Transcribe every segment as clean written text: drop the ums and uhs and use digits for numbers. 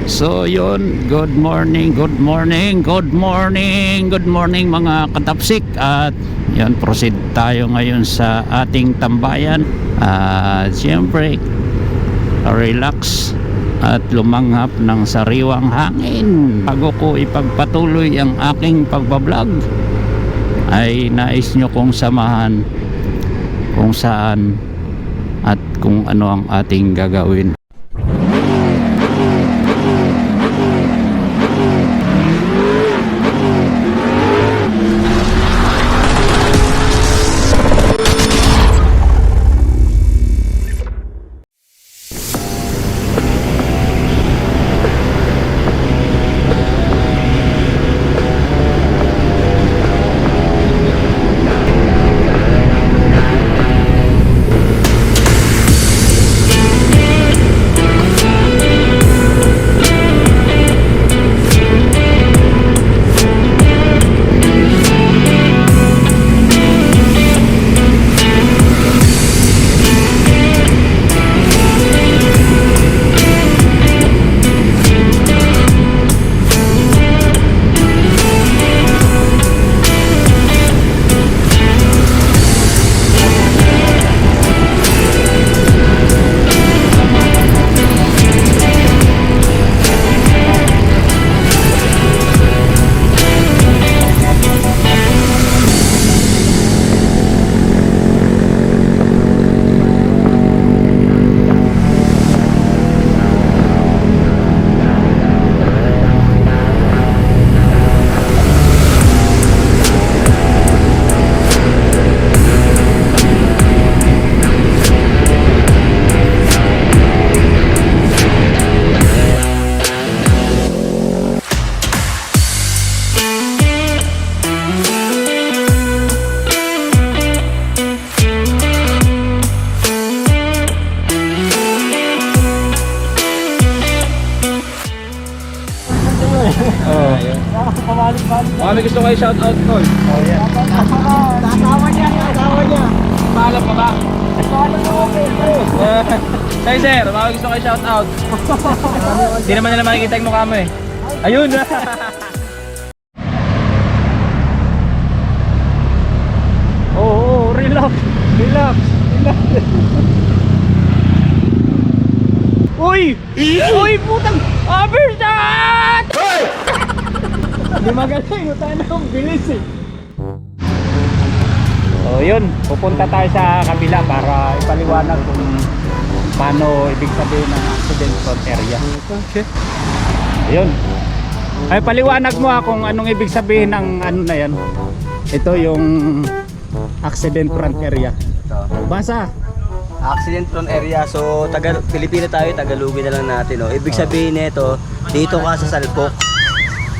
So yun, good morning mga katapsik. At yun, proceed tayo ngayon sa ating tambayan. Siyempre, relax at lumanghap ng sariwang hangin. Bago ko ipagpatuloy ang aking pagbablog, ay nais nyo kong samahan kung saan at kung ano ang ating gagawin. Baka may gusto kayo shoutout ko. Asawa niya. Paalam pa ba? Paalam mo, Hey sir, baka may gusto kayo shoutout. Hindi naman nila makikita yung mukha mo eh. Ayun! Oo, relax. Uy! Uy, putang! Overshot! Hindi magaling, tayo na ang bilis eh. So yun, pupunta tayo sa kabila para ipaliwanag kung paano ibig sabihin ng accident front area. Okay. Ayun. Ay, paliwanag mo kung anong ibig sabihin ng ano na yan. Ito yung accident front area. Basa. Accident prone area. So, Pilipino tayo, Tagalogin na lang natin. Ibig sabihin nito, dito ka sa salpok.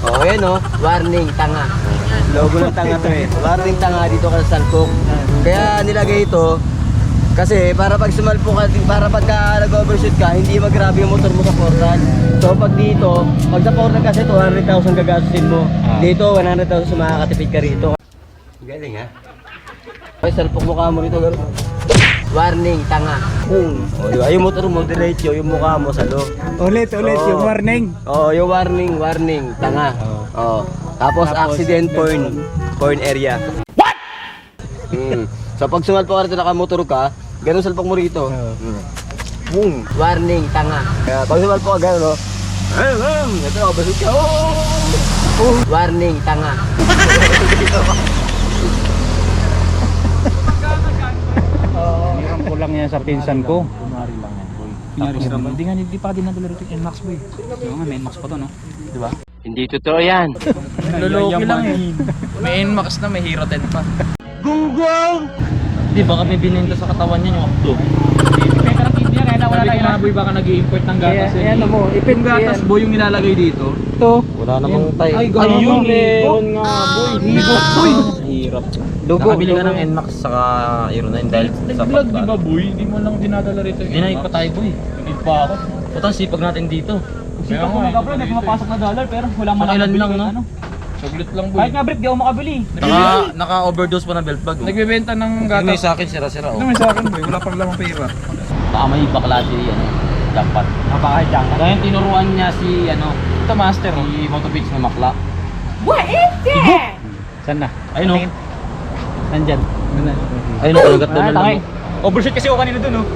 Ayan warning, tanga. Logo ng tanga to eh. Warning, tanga, dito ka sa salpok. Kaya nilagay ito, kasi para pag sumalpok ka, para pagka nag-overshoot ka, hindi magrabe yung motor mo sa portal. So, pag dito, pag sa portal kasi 200,000 gagastusin mo. Dito, 100,000 makakatipid ka rito. Galing ha? Okay, salpok mukha mo rito, gano'n. Warning, tanga. Diba? Yung motor mo, diretso, yung mukha mo sa loob. Ulit, yung warning. Yung warning, tanga. Tapos accident porn area. What? So pag sumalpok ka rito, nakamotor ka, ganun salpok mo rito. Boom. Warning, tanga. Kaya pag sumalpok ka, ganun ito, basut ka. Warning, tanga. Hirang ko lang yan sa pinsan ko. Kumari lang yan, boy. Hindi pa din nadala rito yung NMAX, boy. Yung nga, may NMAX pa to, no? Diba? Hindi totoo yan. Loloki lang eh. May NMAX na, may Hero 10 pa. Gunggong! Di, baka may bininta sa katawan niya yung okto. Sabi ko nga, boy, baka nag-i-import ng gatas eh. Ayan mo, ipin Yung gatas, boy, yung nilalagay dito. Ito. Wala namang tayo. Ayun, meron nga, boy. Boy! Hirap. Dugo. Nakabili ka ng NMAX saka Euro 9 dahil sa Nag-vlog, di pagka. ba, boy? Hindi mo lang dinadala rito yung Dinay pa tayo, boy. Hindi pa ako. Putang sipag natin dito. Sipag ko mag-upload, may pumapasok na dollar, pero wala mo Pakailan lang, no? Saglit lang, boy. Kahit nga brief, di ako makabili. Naka-overdose pa na belt bag. Nagbebenta ng May gatas. sa akin, sira-sira. Ano may sa akin, boy? Wala pang lamang pera. Baka may bakla si ano. jackpot. Baka dyan. Kaya tinuruan niya si ano, ito master, si Moto Beach na makla. Saan na? Ayun o. Nandyan. Ayun o, kalagat doon na lang. Overshoot kasi ako kanina dun, oh.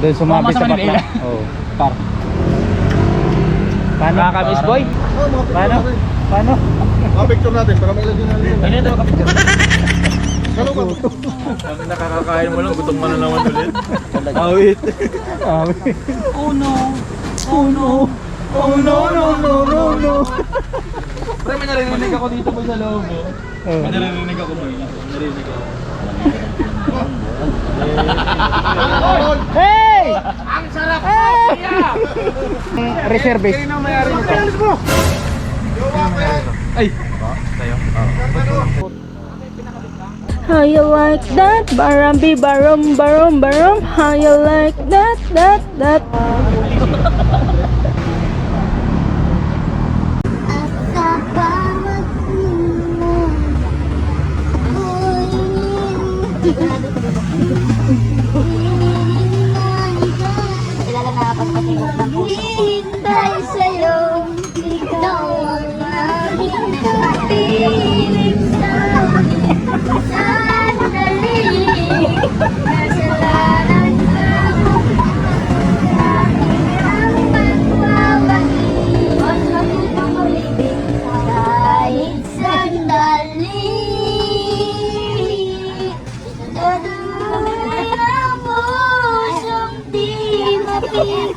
Doon Tumama sumabit sa sa bakla. Manila. Oo. Par. Paano? Nakakamiss, boy? Paano? Paano? Picture natin para mailagay na rin. Ayun ito, kapityo. Kami nakakakain mo lang, gutom mo na naman ulit. Awit. Awit. Oh no! Oh no! Oh no, no, no, no, no. Pre, may narinig ako dito po sa loob. Oh. May narinig ako boy. Narinig ako. Hey! Ang sarap! Hey! Reservist. How you like that? Barambi barom barom barom. How you like that? That. Hintay sa'yo, ikaw ang aking kapiling sa'yo. Sandali, kasalanan ka mo. Aking ang pagwawagi, at magpapalibig kahit sandali. Dadamay ang pusong di mapigil.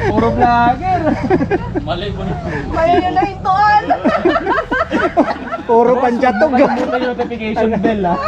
Puro vlogger. Mali po na. Puro panchatog. Notification bell ah.